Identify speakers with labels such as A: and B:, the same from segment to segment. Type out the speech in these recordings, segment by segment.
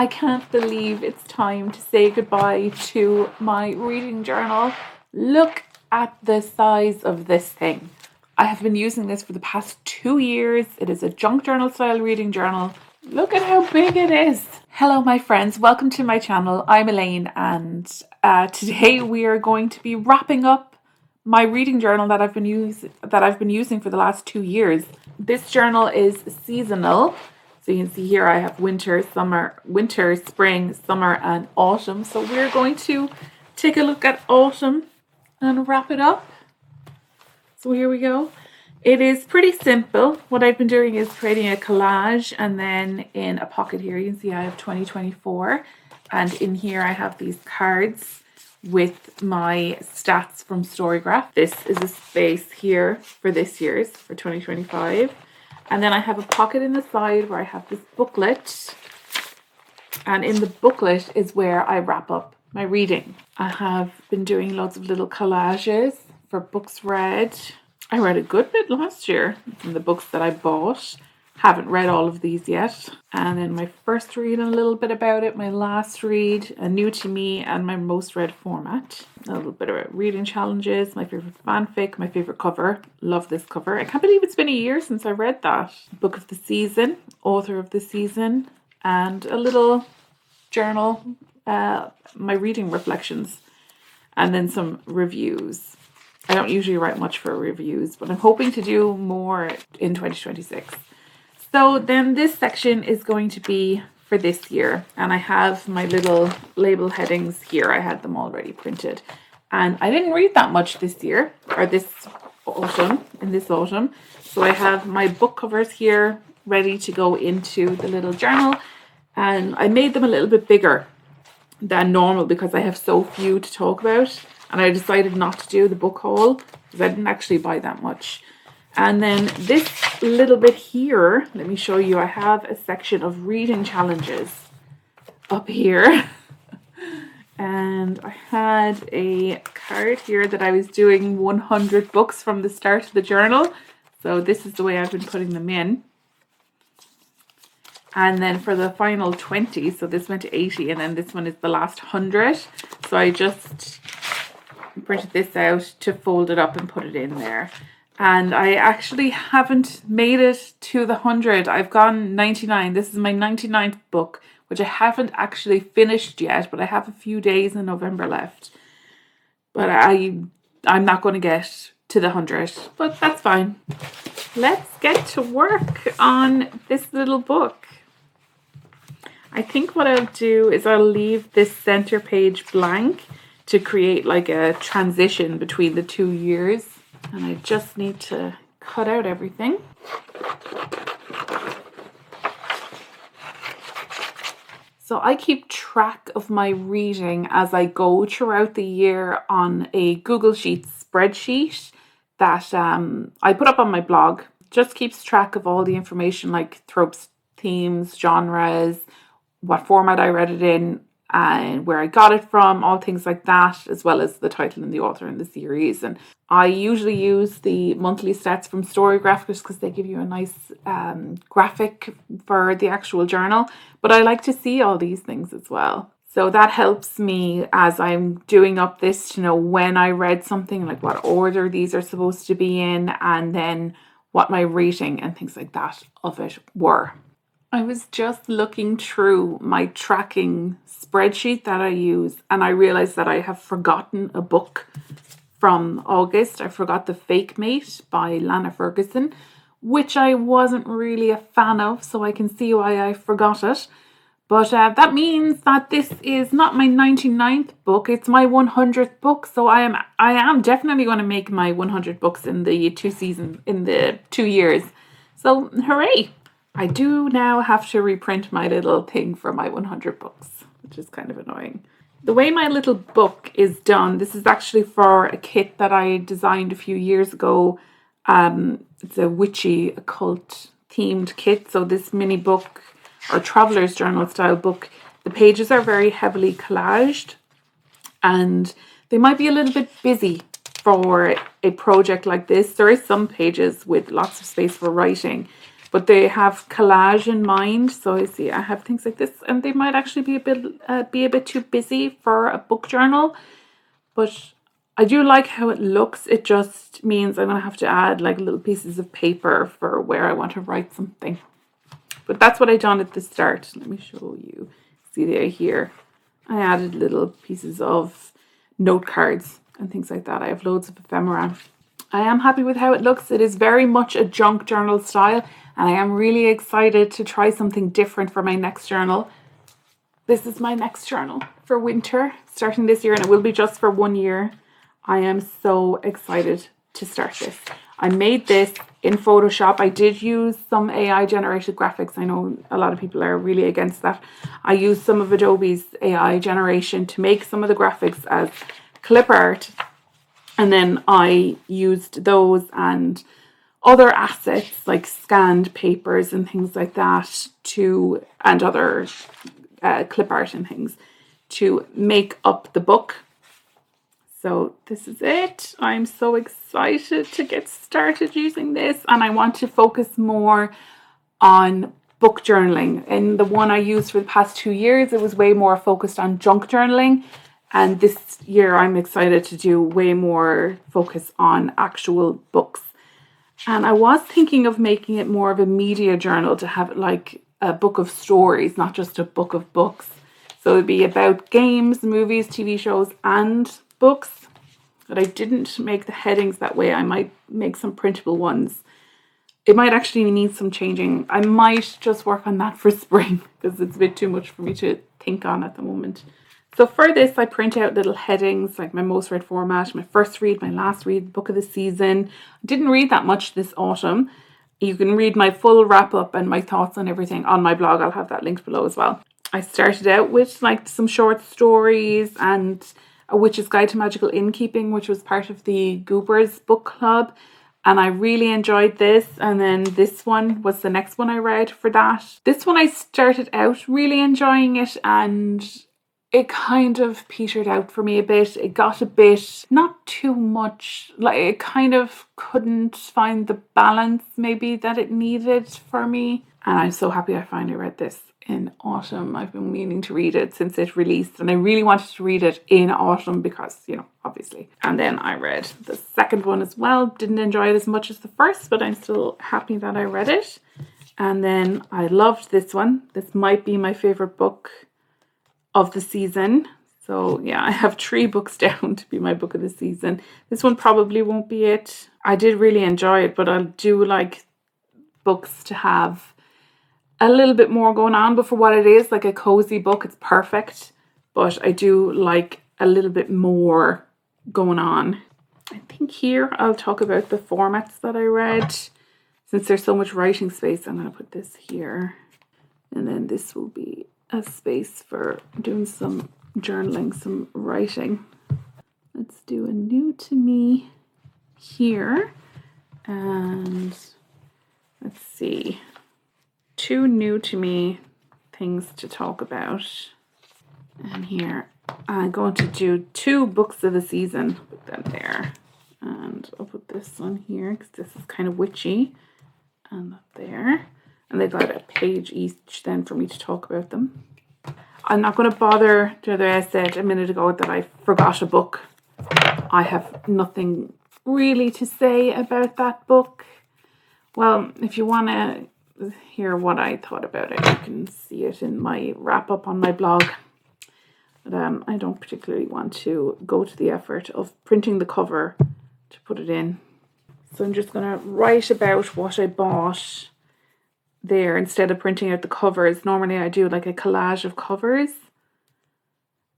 A: I can't believe it's time to say goodbye to my reading journal. Look at the size of this thing. I have been using this for the past 2 years. It is a junk journal style reading journal. Look at how big it is. Hello, my friends. Welcome to my channel. I'm Elaine, and today we are going to be wrapping up my reading journal that I've been using for the last 2 years. This journal is seasonal. So you can see here I have winter, spring, summer, and autumn. So we're going to take a look at autumn and wrap it up. So here we go. It is pretty simple. What I've been doing is creating a collage, and then in a pocket here you can see I have 2024, and in here I have these cards with my stats from Storygraph. This is a space here for this year's, for 2025. And then I have a pocket in the side where I have this booklet. And in the booklet is where I wrap up my reading. I have been doing lots of little collages for books read. I read a good bit last year from the books that I bought. Haven't read all of these yet. And then my first read and a little bit about it. My last read, a new to me, and my most read format. A little bit about reading challenges, my favorite fanfic, my favorite cover. Love this cover. I can't believe it's been a year since I read that. Book of the season, author of the season, and a little journal, my reading reflections, and then some reviews. I don't usually write much for reviews, but I'm hoping to do more in 2026. So then this section is going to be for this year, and I have my little label headings here. I had them already printed, and I didn't read that much this year, or this autumn. So I have my book covers here ready to go into the little journal, and I made them a little bit bigger than normal because I have so few to talk about, and I decided not to do the book haul because I didn't actually buy that much. And then this little bit here, let me show you, I have a section of reading challenges up here. And I had a card here that I was doing 100 books from the start of the journal. So this is the way I've been putting them in. And then for the final 20, so this went to 80, and then this one is the last 100. So I just printed this out to fold it up and put it in there. And I actually haven't made it to the 100. I've gone 99. This is my 99th book, which I haven't actually finished yet, but I have a few days in November left. But I'm not going to get to the 100, but that's fine. Let's get to work on this little book. I think what I'll do is I'll leave this center page blank to create like a transition between the 2 years. And I just need to cut out everything. So I keep track of my reading as I go throughout the year on a Google Sheets spreadsheet that I put up on my blog. Just keeps track of all the information like tropes, themes, genres, what format I read it in, and where I got it from, all things like that, as well as the title and the author and the series. And I usually use the monthly stats from Storygraph just because they give you a nice graphic for the actual journal. But I like to see all these things as well. So that helps me as I'm doing up this to know when I read something, like what order these are supposed to be in, and then what my rating and things like that of it were. I was just looking through my tracking spreadsheet that I use, and I realized that I have forgotten a book from August. I forgot The Fake Mate by Lana Ferguson, which I wasn't really a fan of, so I can see why I forgot it. But that means that this is not my 99th book, it's my 100th book. So I am definitely going to make my 100 books in the 2 years. So hooray! I do now have to reprint my little thing for my 100 books, which is kind of annoying. The way my little book is done, this is actually for a kit that I designed a few years ago. It's a witchy occult themed kit. So this mini book or traveler's journal style book, the pages are very heavily collaged and they might be a little bit busy for a project like this. There is some pages with lots of space for writing, but they have collage in mind. So I see I have things like this, and they might actually be a bit too busy for a book journal, but I do like how it looks. It just means I'm gonna have to add like little pieces of paper for where I want to write something. But that's what I done at the start. Let me show you. See there here. I added little pieces of note cards and things like that. I have loads of ephemera. I am happy with how it looks. It is very much a junk journal style, and I am really excited to try something different for my next journal. This is my next journal for winter, starting this year, and it will be just for 1 year. I am so excited to start this. I made this in Photoshop. I did use some AI generated graphics. I know a lot of people are really against that. I used some of Adobe's AI generation to make some of the graphics as clip art. And then I used those and other assets like scanned papers and things like that and other clip art and things to make up the book. So this is it. I'm so excited to get started using this, and I want to focus more on book journaling. In the one I used for the past 2 years, it was way more focused on junk journaling. And this year I'm excited to do way more focus on actual books. And I was thinking of making it more of a media journal, to have it like a book of stories, not just a book of books. So it'd be about games, movies, TV shows, and books. But I didn't make the headings that way. I might make some printable ones. It might actually need some changing. I might just work on that for spring, because it's a bit too much for me to think on at the moment. So for this, I print out little headings, like my most read format, my first read, my last read, book of the season. I didn't read that much this autumn. You can read my full wrap up and my thoughts on everything on my blog. I'll have that linked below as well. I started out with like some short stories and A Witch's Guide to Magical Innkeeping, which was part of the Goobers book club. And I really enjoyed this. And then this one was the next one I read for that. This one I started out really enjoying it, and it kind of petered out for me a bit. It got a bit, not too much, like it kind of couldn't find the balance maybe that it needed for me. And I'm so happy I finally read this in autumn. I've been meaning to read it since it released, and I really wanted to read it in autumn because, you know, obviously. And then I read the second one as well. Didn't enjoy it as much as the first, but I'm still happy that I read it. And then I loved this one. This might be my favorite book of the season. So yeah, I have 3 books down to be my book of the season. This one probably won't be it. I did really enjoy it, but I do like books to have a little bit more going on. But for what it is, like a cozy book, it's perfect. But I do like a little bit more going on. I think here I'll talk about the formats that I read. Since there's so much writing space, I'm going to put this here. And then this will be a space for doing some journaling, some writing. Let's do a new to me here. And let's see. 2 new to me things to talk about. And here I'm going to do 2 books of the season. Put them there. And I'll put this one here because this is kind of witchy. And up there. And they've got a page each then for me to talk about them. I'm not going to bother. The other I said a minute ago that I forgot a book. I have nothing really to say about that book. Well, if you want to hear what I thought about it, you can see it in my wrap up on my blog. But I don't particularly want to go to the effort of printing the cover to put it in. So I'm just going to write about what I bought there instead of printing out the covers. Normally I do like a collage of covers.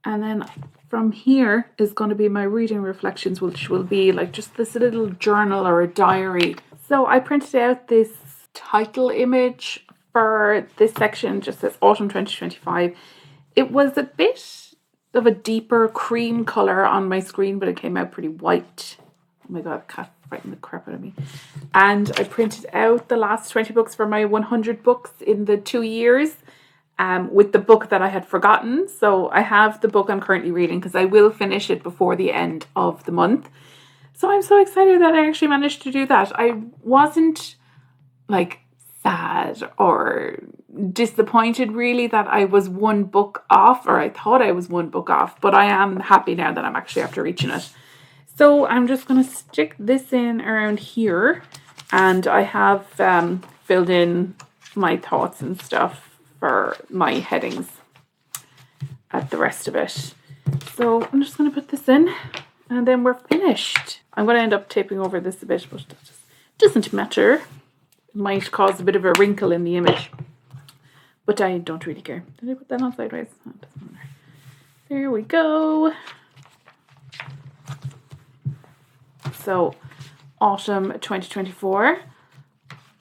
A: And then from here is going to be my reading reflections, which will be like just this little journal or a diary. So I printed out this title image for this section, just says Autumn 2025. It was a bit of a deeper cream colour on my screen, but it came out pretty white. Oh my god, cat frightened the crap out of me. And I printed out the last 20 books for my 100 books in the 2 years with the book that I had forgotten. So I have the book I'm currently reading because I will finish it before the end of the month. So I'm so excited that I actually managed to do that. I wasn't like sad or disappointed really that I was one book off, or I thought I was one book off, but I am happy now that I'm actually after reaching it. So I'm just going to stick this in around here, and I have filled in my thoughts and stuff for my headings at the rest of it. So I'm just going to put this in and then we're finished. I'm going to end up taping over this a bit, but it doesn't matter. It might cause a bit of a wrinkle in the image, but I don't really care. Did I put that on sideways? Oh, it doesn't matter. There we go. So autumn 2024.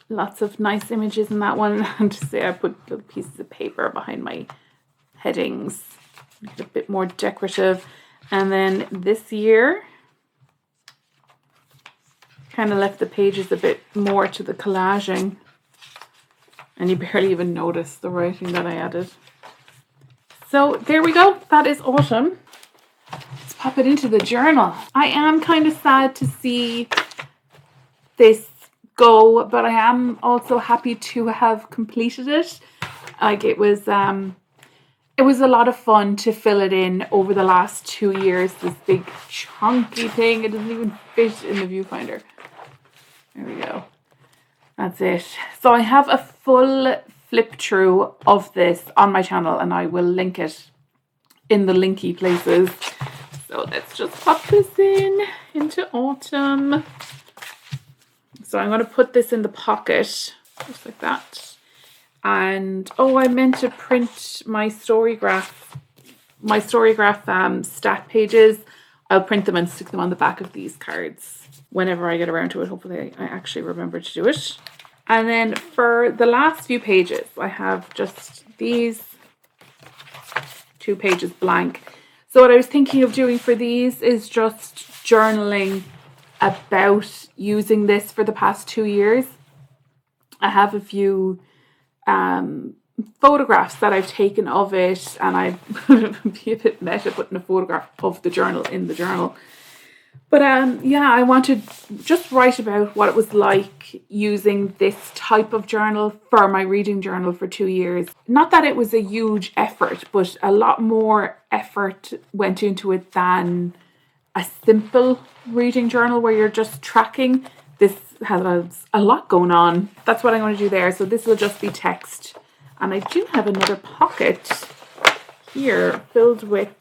A: Lots of nice images in that one. And to say I put little pieces of paper behind my headings, make it a bit more decorative. And then this year, kind of left the pages a bit more to the collaging, and you barely even notice the writing that I added. So there we go. That is autumn. Let's pop it into the journal. I am kind of sad to see this go, but I am also happy to have completed it. Like it was a lot of fun to fill it in over the last 2 years. This big chunky thing. It doesn't even fit in the viewfinder. There we go. That's it. So I have a full flip through of this on my channel, and I will link it in the linky places. So let's just pop this into autumn. So I'm going to put this in the pocket, just like that. And oh, I meant to print my Storygraph stat pages. I'll print them and stick them on the back of these cards whenever I get around to it. Hopefully I actually remember to do it. And then for the last few pages, I have just these 2 pages blank. So what I was thinking of doing for these is just journaling about using this for the past 2 years. I have a few photographs that I've taken of it, and I'd be a bit meta putting a photograph of the journal in the journal. But yeah, I wanted just write about what it was like using this type of journal for my reading journal for 2 years. Not that it was a huge effort, but a lot more effort went into it than a simple reading journal where you're just tracking. This has a lot going on. That's what I'm going to do there. So this will just be text. And I do have another pocket here filled with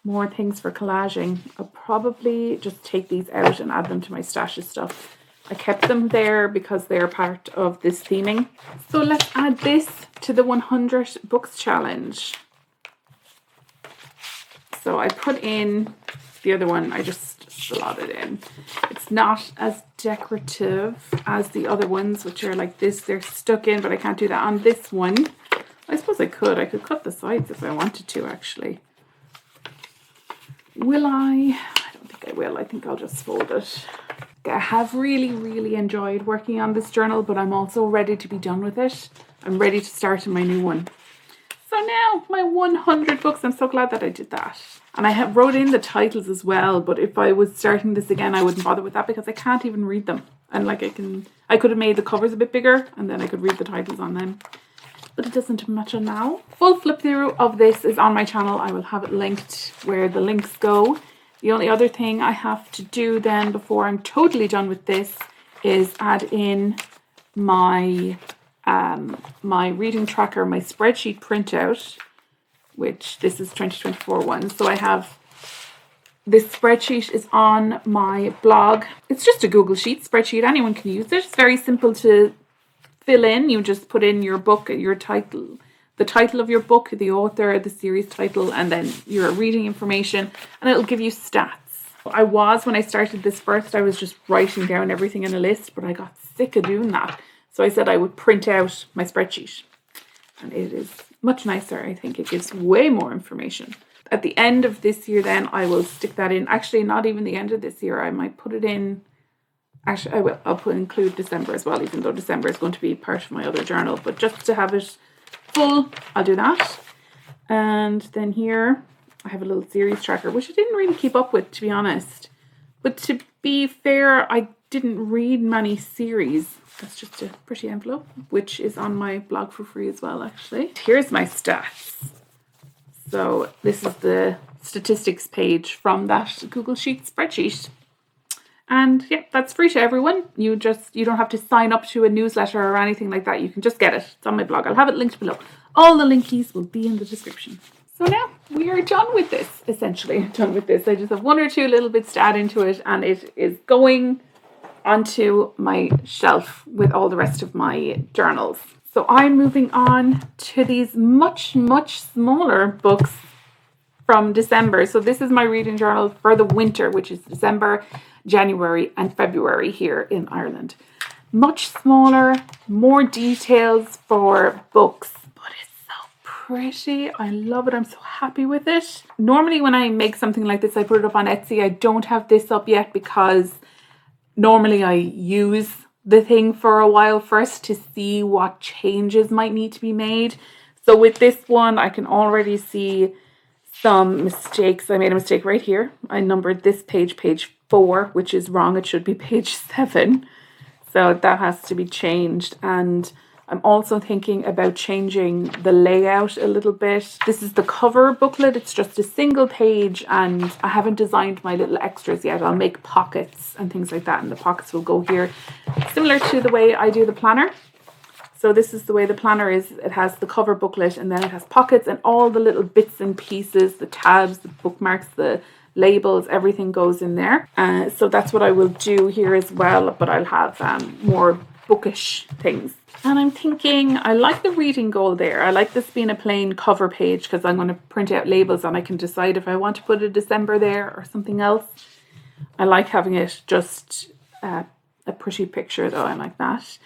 A: more things for collaging. I'll probably just take these out and add them to my stash of stuff. I kept them there because they're part of this theming. So let's add this to the 100 books challenge. So I put in the other one, I just slotted in. It's not as decorative as the other ones, which are like this. They're stuck in, but I can't do that on this one. I suppose I could cut the sides if I wanted to, actually. Will I? I don't think I will. I think I'll just fold it. I have really enjoyed working on this journal, but I'm also ready to be done with it. I'm ready to start on my new one. So now my 100 books, I'm so glad that I did that. And I have wrote in the titles as well, but if I was starting this again, I wouldn't bother with that because I can't even read them. And like I could have made the covers a bit bigger and then I could read the titles on them. But it doesn't matter now. Full flip through of this is on my channel. I will have it linked where the links go. The only other thing I have to do then before I'm totally done with this is add in my my reading tracker, my spreadsheet printout, which this is 2024 one. So I have this spreadsheet is on my blog. It's just a Google Sheet spreadsheet. Anyone can use it. It's very simple to fill in. You just put in your book, your title, the title of your book, the author, the series title, and then your reading information, and it'll give you stats. When I started this first, I was just writing down everything in a list, but I got sick of doing that. So I said I would print out my spreadsheet, and it is much nicer. I think it gives way more information. At the end of this year then, I will stick that in. Actually, not even the end of this year. I might put it in. Actually, I will. I'll include December as well, even though December is going to be part of my other journal. But just to have it full, I'll do that. And then here, I have a little series tracker, which I didn't really keep up with, to be honest. But to be fair, I didn't read many series. That's just a pretty envelope, which is on my blog for free as well, actually. Here's my stats. So this is the statistics page from that Google Sheets spreadsheet. And yeah, that's free to everyone. You don't have to sign up to a newsletter or anything like that. You can just get it. It's on my blog. I'll have it linked below. All the linkies will be in the description. So now we are done with this, essentially. Done with this. I just have one or two little bits to add into it, and it is going onto my shelf with all the rest of my journals. So I'm moving on to these much, much smaller books from December. So this is my reading journal for the winter, which is December, January and February here in Ireland. Much smaller, more details for books, but it's so pretty. I love it. I'm so happy with it. Normally when I make something like this, I put it up on Etsy. I don't have this up yet because normally I use the thing for a while first to see what changes might need to be made. So with this one, I can already see some mistakes. I made a mistake right here. I numbered this page 4, which is wrong. It should be page 7. So that has to be changed. And I'm also thinking about changing the layout a little bit. This is the cover booklet. It's just a single page and I haven't designed my little extras yet. I'll make pockets and things like that, and the pockets will go here. Similar to the way I do the planner. So this is the way the planner is. It has the cover booklet and then it has pockets and all the little bits and pieces, the tabs, the bookmarks, the labels, everything goes in there. So that's what I will do here as well, but I'll have more bookish things. And I'm thinking, I like the reading goal there. I like this being a plain cover page because I'm going to print out labels and I can decide if I want to put a December there or something else. I like having it just a pretty picture though. I like that.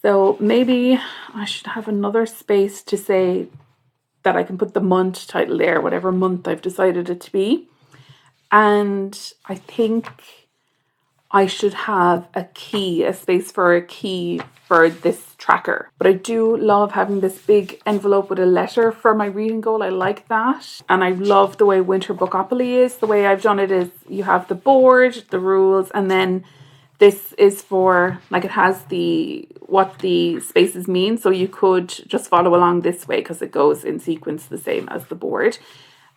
A: So maybe I should have another space to say that I can put the month title there, whatever month I've decided it to be. And I think I should have a space for a key for this tracker. But I do love having this big envelope with a letter for my reading goal. I like that. And I love the way Winter Bookopoly is. The way I've done it is you have the board, the rules, and then this is for, like, it has what the spaces mean. So you could just follow along this way because it goes in sequence the same as the board.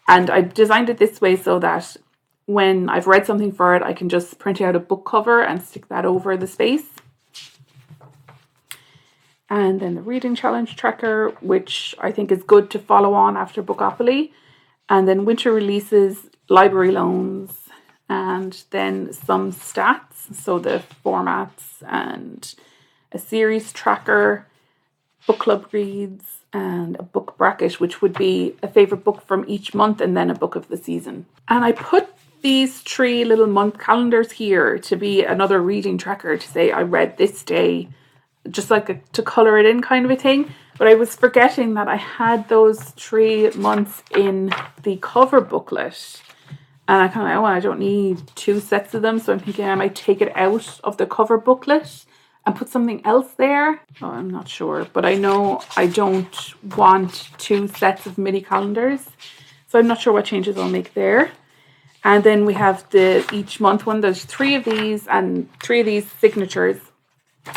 A: And I designed it this way so that when I've read something for it, I can just print out a book cover and stick that over the space. And then the reading challenge tracker, which I think is good to follow on after Bookopoly. And then winter releases, library loans, and then some stats. So the formats and a series tracker, book club reads, and a book bracket, which would be a favorite book from each month and then a book of the season. And I put these 3 little month calendars here to be another reading tracker to say I read this day, just like to color it in kind of a thing. But I was forgetting that I had those 3 months in the cover booklet. And I kind of, I don't need 2 sets of them. So I'm thinking I might take it out of the cover booklet and put something else there. Oh, I'm not sure. But I know I don't want 2 sets of mini calendars. So I'm not sure what changes I'll make there. And then we have the each month one. There's 3 of these and 3 of these signatures.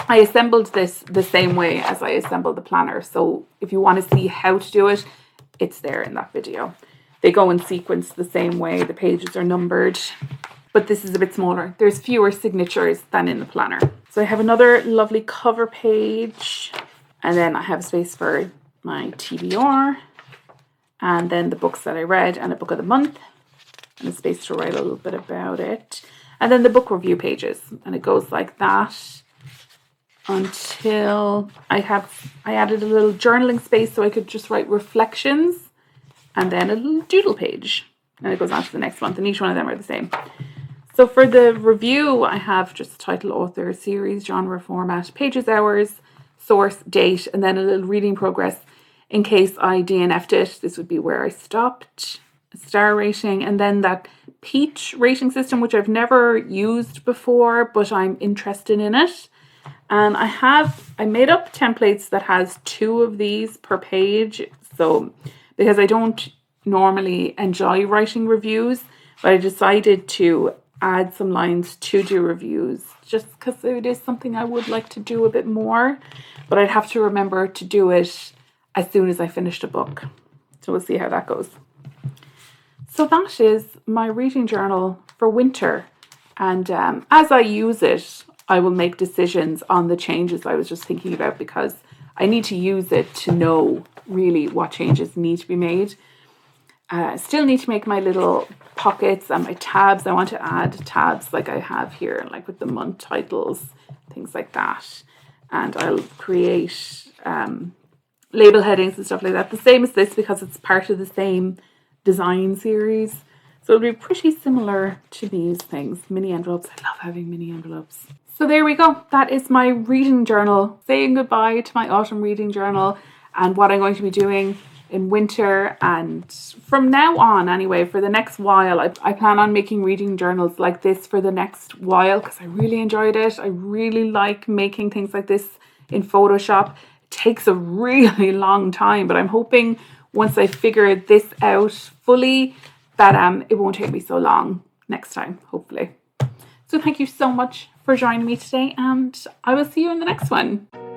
A: I assembled this the same way as I assembled the planner. So if you want to see how to do it, it's there in that video. They go in sequence the same way. The pages are numbered. But this is a bit smaller. There's fewer signatures than in the planner. So I have another lovely cover page. And then I have space for my TBR. And then the books that I read and a book of the month. And a space to write a little bit about it. And then the book review pages. And it goes like that until I added a little journaling space so I could just write reflections. And then a little doodle page. And it goes on to the next month. And each one of them are the same. So for the review, I have just title, author, series, genre, format, pages, hours, source, date, and then a little reading progress in case I DNF'd it. This would be where I stopped. A star rating, and then that peach rating system, which I've never used before, but I'm interested in it. And I made up templates that has 2 of these per page. So because I don't normally enjoy writing reviews, but I decided to add some lines to do reviews just because it is something I would like to do a bit more, but I'd have to remember to do it as soon as I finished a book. So we'll see how that goes. So that is my reading journal for winter. And as I use it, I will make decisions on the changes I was just thinking about, because I need to use it to know really what changes need to be made. Still need to make my little pockets and my tabs. I want to add tabs like I have here, like with the month titles, things like that. And I'll create label headings and stuff like that. The same as this, because it's part of the same design series. So it'll be pretty similar to these things. Mini envelopes. I love having mini envelopes. So there we go. That is my reading journal. Saying goodbye to my autumn reading journal and what I'm going to be doing in winter. And from now on, anyway, for the next while, I plan on making reading journals like this for the next while, because I really enjoyed it. I really like making things like this in Photoshop. It takes a really long time, but I'm hoping once I figure this out fully, that it won't take me so long next time, hopefully. So thank you so much for joining me today, and I will see you in the next one.